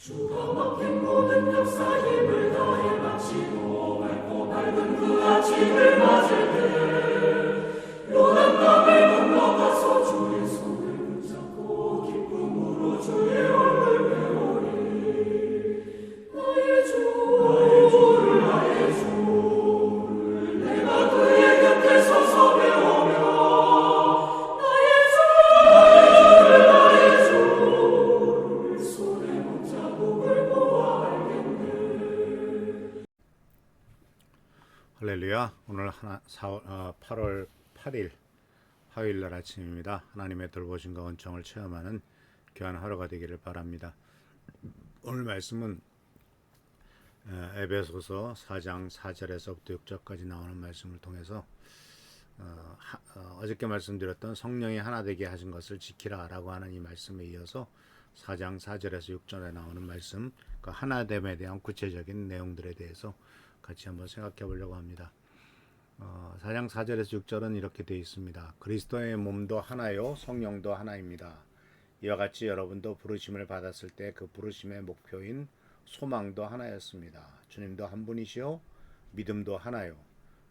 주가 맡긴 모든 역사 힘을 다해 마치고 맑고 밝은 그 아침을 맞을 때 요단강을 건너가서 주의 손을 붙잡고 기쁨으로 주의 얼굴 배우리. 나의 주를 내가 그의 곁에 서서 배우며 나의 주를 손에 못잡음을 보아 알겠네. 할렐루야. 오늘 8월 8일 화요일날 아침입니다. 하나님의 돌보심과 은총을 체험하는 귀한 하루가 되기를 바랍니다. 오늘 말씀은 에베소서 4장 4절에서부터 6절까지 나오는 말씀을 통해서 어저께 말씀드렸던 성령이 하나 되게 하신 것을 지키라 라고 하는 이 말씀에 이어서 4장 4절에서 6절에 나오는 말씀, 그 하나됨에 대한 구체적인 내용들에 대해서 같이 한번 생각해 보려고 합니다. 4장 4절에서 6절은 이렇게 되어 있습니다. 그리스도의 몸도 하나요, 성령도 하나입니다. 이와 같이 여러분도 부르심을 받았을 때 그 부르심의 목표인 소망도 하나였습니다. 주님도 한 분이시요, 믿음도 하나요,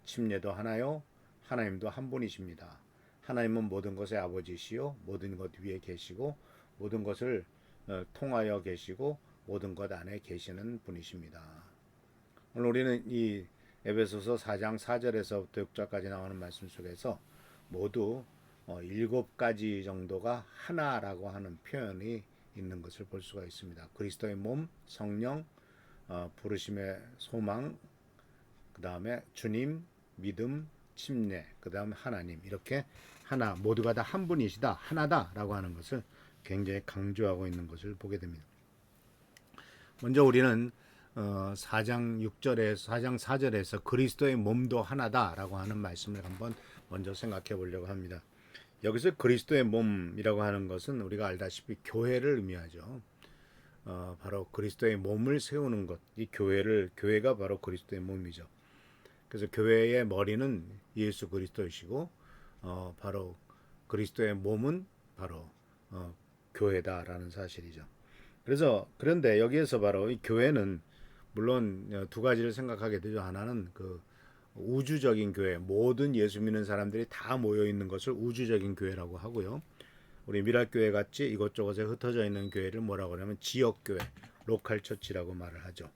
침례도 하나요, 하나님도 한 분이십니다. 하나님은 모든 것의 아버지시요, 모든 것 위에 계시고 모든 것을 통하여 계시고 모든 것 안에 계시는 분이십니다. 오늘 우리는 이 에베소서 4장 4절에서부터 6절까지 나오는 말씀 속에서 모두 7가지 정도가 하나라고 하는 표현이 있는 것을 볼 수가 있습니다. 그리스도의 몸, 성령, 부르심의 소망, 그 다음에 주님, 믿음, 침례, 그 다음에 하나님, 이렇게 하나, 모두가 다 한 분이시다, 하나다라고 하는 것을 굉장히 강조하고 있는 것을 보게 됩니다. 먼저 우리는 4장 4절에서 그리스도의 몸도 하나다라고 하는 말씀을 한번 먼저 생각해 보려고 합니다. 여기서 그리스도의 몸이라고 하는 것은 우리가 알다시피 교회를 의미하죠. 바로 그리스도의 몸을 세우는 것, 이 교회가 바로 그리스도의 몸이죠. 그래서 교회의 머리는 예수 그리스도이시고 바로 그리스도의 몸은 바로 교회다라는 사실이죠. 그런데 여기에서 바로 이 교회는 물론 두 가지를 생각하게 되죠. 하나는 그 우주적인 교회, 모든 예수 믿는 사람들이 다 모여 있는 것을 우주적인 교회라고 하고요. 우리 미랄교회 같이 이곳저곳에 흩어져 있는 교회를 뭐라고 하냐면 지역교회, 로컬 처치라고 말을 하죠.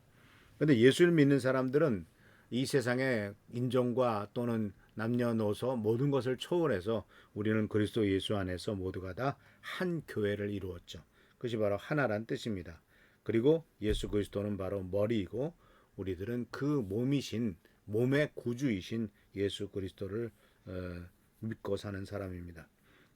그런데 예수를 믿는 사람들은 이 세상의 인종과 또는 남녀노소 모든 것을 초월해서 우리는 그리스도 예수 안에서 모두가 다 한 교회를 이루었죠. 그것이 바로 하나란 뜻입니다. 그리고 예수 그리스도는 바로 머리이고 우리들은 그 몸의 구주이신 예수 그리스도를 믿고 사는 사람입니다.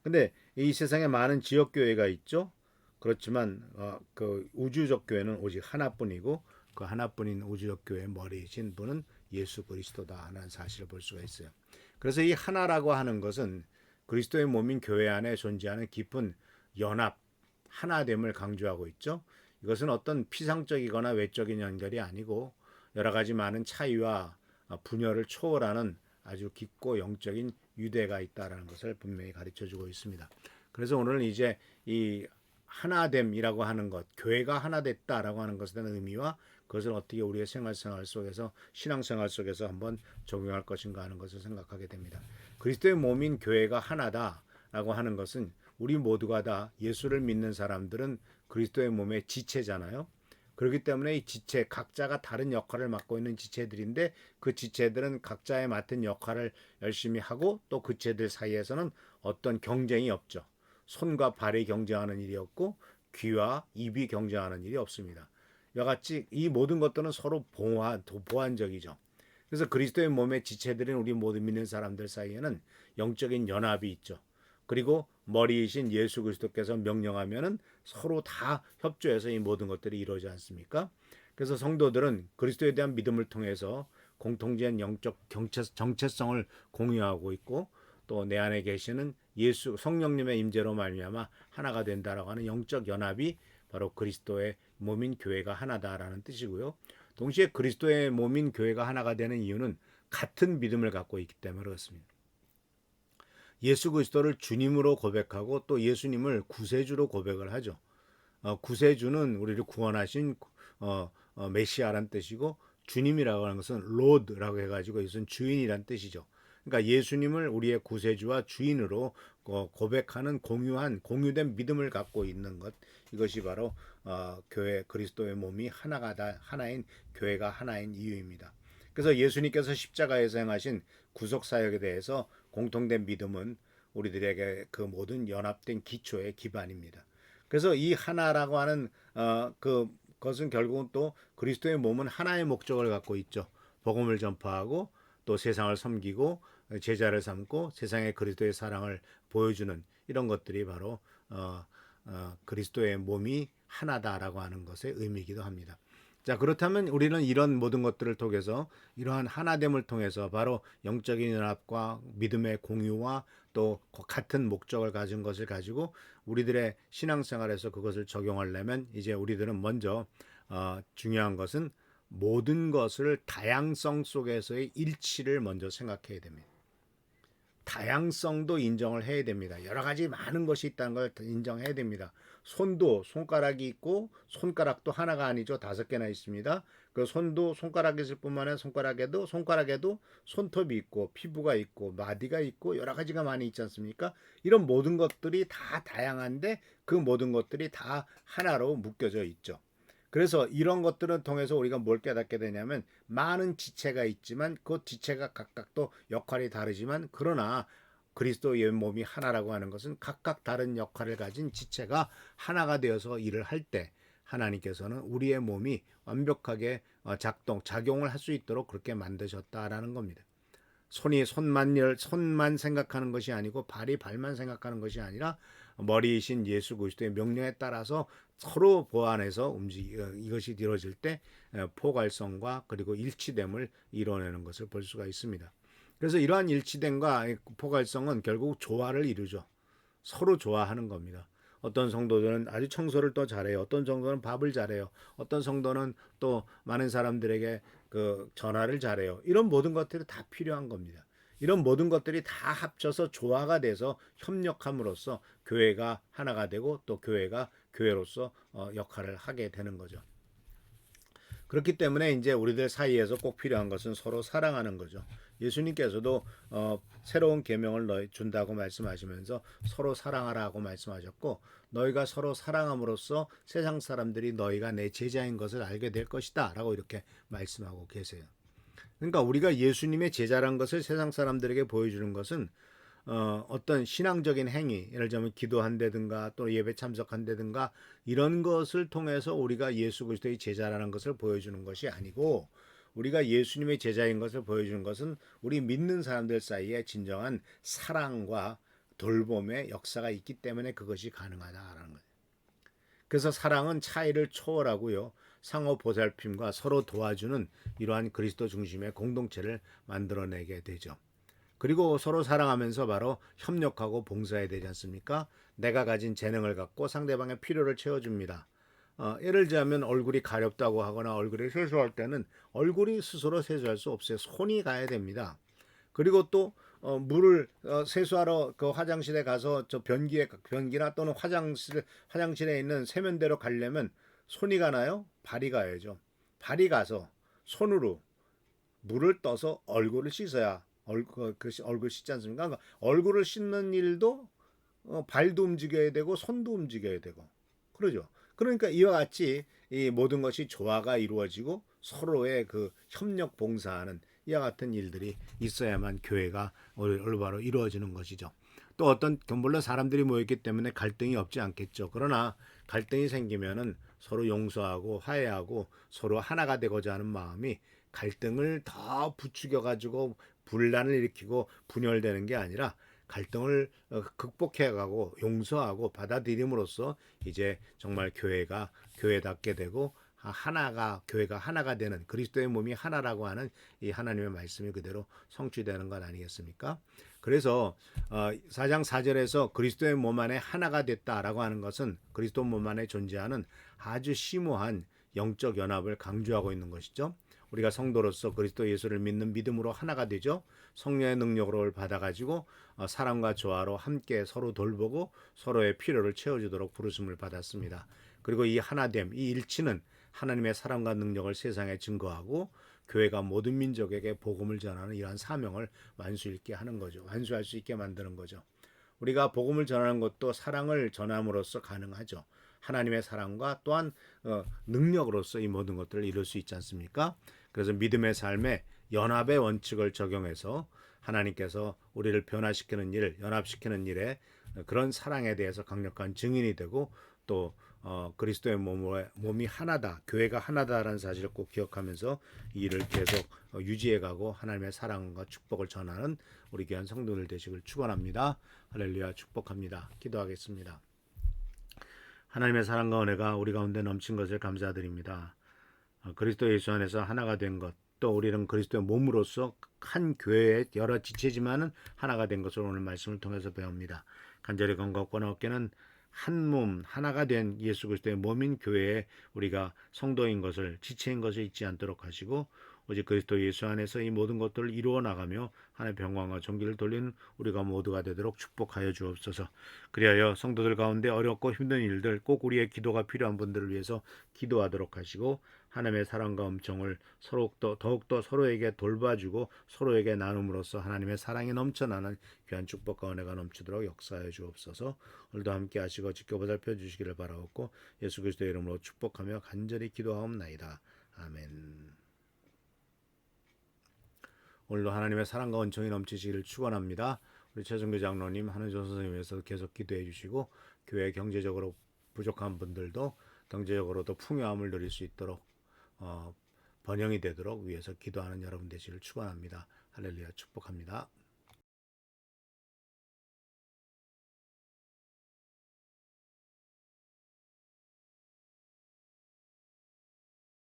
근데 이 세상에 많은 지역 교회가 있죠. 그렇지만 그 우주적 교회는 오직 하나뿐이고 그 하나뿐인 우주적 교회의 머리이신 분은 예수 그리스도다 하는 사실을 볼 수가 있어요. 그래서 이 하나라고 하는 것은 그리스도의 몸인 교회 안에 존재하는 깊은 연합, 하나됨을 강조하고 있죠. 이것은 어떤 피상적이거나 외적인 연결이 아니고 여러 가지 많은 차이와 분열을 초월하는 아주 깊고 영적인 유대가 있다라는 것을 분명히 가르쳐주고 있습니다. 그래서 오늘은 이제 이 하나됨이라고 하는 것, 교회가 하나 됐다라고 하는 것에 대한 의미와 그것을 어떻게 우리의 생활 속에서, 신앙생활 속에서 한번 적용할 것인가 하는 것을 생각하게 됩니다. 그리스도의 몸인 교회가 하나다라고 하는 것은 우리 모두가 다 예수를 믿는 사람들은 그리스도의 몸의 지체잖아요. 그렇기 때문에 이 지체, 각자가 다른 역할을 맡고 있는 지체들인데 그 지체들은 각자의 맡은 역할을 열심히 하고 또 그 지체들 사이에서는 어떤 경쟁이 없죠. 손과 발이 경쟁하는 일이 없고 귀와 입이 경쟁하는 일이 없습니다. 이와 같이 이 모든 것들은 서로 보완적이죠. 그래서 그리스도의 몸의 지체들인 우리 모든 믿는 사람들 사이에는 영적인 연합이 있죠. 그리고 머리이신 예수 그리스도께서 명령하면은 서로 다 협조해서 이 모든 것들이 이루어지지 않습니까? 그래서 성도들은 그리스도에 대한 믿음을 통해서 공통된 영적 정체성을 공유하고 있고 또 내 안에 계시는 예수 성령님의 임재로 말미암아 하나가 된다라고 하는 영적 연합이 바로 그리스도의 몸인 교회가 하나다라는 뜻이고요. 동시에 그리스도의 몸인 교회가 하나가 되는 이유는 같은 믿음을 갖고 있기 때문에 그렇습니다. 예수 그리스도를 주님으로 고백하고 또 예수님을 구세주로 고백을 하죠. 구세주는 우리를 구원하신 메시아란 뜻이고 주님이라고 하는 것은 로드라고 해가지고 이것은 주인이란 뜻이죠. 그러니까 예수님을 우리의 구세주와 주인으로 고백하는 공유된 믿음을 갖고 있는 것, 이것이 바로 교회 그리스도의 몸이 하나인 교회가 하나인 이유입니다. 그래서 예수님께서 십자가에서 행하신 구속 사역에 대해서 공통된 믿음은 우리들에게 그 모든 연합된 기초의 기반입니다. 그래서 이 하나라고 하는 그것은 결국은 또 그리스도의 몸은 하나의 목적을 갖고 있죠. 복음을 전파하고 또 세상을 섬기고 제자를 삼고 세상에 그리스도의 사랑을 보여주는 이런 것들이 바로 그리스도의 몸이 하나다라고 하는 것의 의미이기도 합니다. 자, 그렇다면 우리는 이런 모든 것들을 통해서 이러한 하나됨을 통해서 바로 영적인 연합과 믿음의 공유와 또 같은 목적을 가진 것을 가지고 우리들의 신앙생활에서 그것을 적용하려면 이제 우리들은 먼저 중요한 것은 모든 것을 다양성 속에서의 일치를 먼저 생각해야 됩니다. 다양성도 인정을 해야 됩니다. 여러 가지 많은 것이 있다는 걸 인정해야 됩니다. 손도 손가락이 있고 손가락도 하나가 아니죠. 5개나 있습니다. 그 손도 손가락이 있을 뿐만 아니라 손가락에도 손톱이 있고 피부가 있고 마디가 있고 여러 가지가 많이 있지 않습니까? 이런 모든 것들이 다 다양한데 그 모든 것들이 다 하나로 묶여져 있죠. 그래서 이런 것들을 통해서 우리가 뭘 깨닫게 되냐면 많은 지체가 있지만 그 지체가 각각 또 역할이 다르지만 그러나 그리스도의 몸이 하나라고 하는 것은 각각 다른 역할을 가진 지체가 하나가 되어서 일을 할 때 하나님께서는 우리의 몸이 완벽하게 작용을 할 수 있도록 그렇게 만드셨다라는 겁니다. 손이 손만 생각하는 것이 아니고 발이 발만 생각하는 것이 아니라 머리이신 예수 그리스도의 명령에 따라서 서로 보완해서 이것이 이루어질 때 포괄성과 그리고 일치됨을 이뤄내는 것을 볼 수가 있습니다. 그래서 이러한 일치됨과 포괄성은 결국 조화를 이루죠. 서로 좋아하는 겁니다. 어떤 성도들은 아주 청소를 또 잘해요. 어떤 성도는 밥을 잘해요. 어떤 성도는 또 많은 사람들에게 그 전화를 잘해요. 이런 모든 것들이 다 필요한 겁니다. 이런 모든 것들이 다 합쳐서 조화가 돼서 협력함으로써 교회가 하나가 되고 또 교회가 교회로서 역할을 하게 되는 거죠. 그렇기 때문에 이제 우리들 사이에서 꼭 필요한 것은 서로 사랑하는 거죠. 예수님께서도 새로운 계명을 준다고 말씀하시면서 서로 사랑하라고 말씀하셨고 너희가 서로 사랑함으로써 세상 사람들이 너희가 내 제자인 것을 알게 될 것이다 라고 이렇게 말씀하고 계세요. 그러니까 우리가 예수님의 제자란 것을 세상 사람들에게 보여주는 것은 어떤 신앙적인 행위, 예를 들면 기도한다든가 또 예배 참석한다든가 이런 것을 통해서 우리가 예수 그리스도의 제자라는 것을 보여주는 것이 아니고 우리가 예수님의 제자인 것을 보여주는 것은 우리 믿는 사람들 사이에 진정한 사랑과 돌봄의 역사가 있기 때문에 그것이 가능하다라는 거예요. 그래서 사랑은 차이를 초월하고요. 상호 보살핌과 서로 도와주는 이러한 그리스도 중심의 공동체를 만들어내게 되죠. 그리고 서로 사랑하면서 바로 협력하고 봉사해야 되지 않습니까? 내가 가진 재능을 갖고 상대방의 필요를 채워줍니다. 예를 들자면 얼굴이 가렵다고 하거나 얼굴이 세수할 때는 얼굴이 스스로 세수할 수 없어요. 손이 가야 됩니다. 그리고 또 물을 세수하러 그 화장실에 가서 저 변기나 또는 화장실에 있는 세면대로 가려면 손이 가나요? 발이 가야죠. 발이 가서 손으로 물을 떠서 얼굴을 씻어야 얼굴 씻지 않습니까? 그러니까 얼굴을 씻는 일도 발도 움직여야 되고 손도 움직여야 되고 그러죠. 그러니까 이와 같이 이 모든 것이 조화가 이루어지고 서로의 그 협력 봉사하는 이와 같은 일들이 있어야만 교회가 올바로 이루어지는 것이죠. 또 어떤 물론 사람들이 모였기 때문에 갈등이 없지 않겠죠. 그러나 갈등이 생기면은 서로 용서하고 화해하고 서로 하나가 되고자 하는 마음이 갈등을 더 부추겨 가지고 분란을 일으키고 분열되는 게 아니라 갈등을 극복해가고 용서하고 받아들임으로써 이제 정말 교회가 교회답게 되고 교회가 하나가 되는 그리스도의 몸이 하나라고 하는 이 하나님의 말씀이 그대로 성취되는 것 아니겠습니까? 그래서 4장 4절에서 그리스도의 몸 안에 하나가 됐다라고 하는 것은 그리스도 몸 안에 존재하는 아주 심오한 영적 연합을 강조하고 있는 것이죠. 우리가 성도로서 그리스도 예수를 믿는 믿음으로 하나가 되죠. 성령의 능력을 받아가지고 사랑과 조화로 함께 서로 돌보고 서로의 필요를 채워주도록 부르심을 받았습니다. 그리고 이 하나됨, 이 일치는 하나님의 사랑과 능력을 세상에 증거하고 교회가 모든 민족에게 복음을 전하는 이러한 사명을 완수있게 하는 거죠. 완수할 수 있게 만드는 거죠. 우리가 복음을 전하는 것도 사랑을 전함으로써 가능하죠. 하나님의 사랑과 또한 능력으로서 이 모든 것들을 이룰 수 있지 않습니까? 그래서 믿음의 삶에 연합의 원칙을 적용해서 하나님께서 우리를 변화시키는 일, 연합시키는 일에 그런 사랑에 대해서 강력한 증인이 되고 또 그리스도의 몸이 하나다, 교회가 하나다라는 사실을 꼭 기억하면서 이 일을 계속 유지해가고 하나님의 사랑과 축복을 전하는 우리 귀한 성도들 되시길 축원합니다. 할렐루야, 축복합니다. 기도하겠습니다. 하나님의 사랑과 은혜가 우리 가운데 넘친 것을 감사드립니다. 그리스도 예수 안에서 하나가 된 것, 또 우리는 그리스도의 몸으로서 한 교회의 여러 지체지만은 하나가 된 것을 오늘 말씀을 통해서 배웁니다. 간절히 건강과 어깨는 한 몸 하나가 된 예수 그리스도의 몸인 교회에 우리가 성도인 것을, 지체인 것을 잊지 않도록 하시고 오직 그리스도 예수 안에서 이 모든 것들을 이루어 나가며 하나님의 평강과 존귀를 돌리는 우리가 모두가 되도록 축복하여 주옵소서. 그리하여 성도들 가운데 어렵고 힘든 일들, 꼭 우리의 기도가 필요한 분들을 위해서 기도하도록 하시고 하나님의 사랑과 음성을 더욱더 서로에게 돌봐주고 서로에게 나눔으로써 하나님의 사랑이 넘쳐나는 귀한 축복과 은혜가 넘치도록 역사하여 주옵소서. 오늘도 함께 하시고 지켜보살펴 주시기를 바라옵고 예수 그리스도의 이름으로 축복하며 간절히 기도하옵나이다. 아멘. 오늘도 하나님의 사랑과 은총이 넘치시기를 축원합니다. 우리 최정규 장로님, 한은조 선생님 위해서 계속 기도해 주시고 교회 경제적으로 부족한 분들도 경제적으로도 풍요함을 누릴 수 있도록 번영이 되도록 위해서 기도하는 여러분 되시기를 축원합니다. 할렐루야, 축복합니다.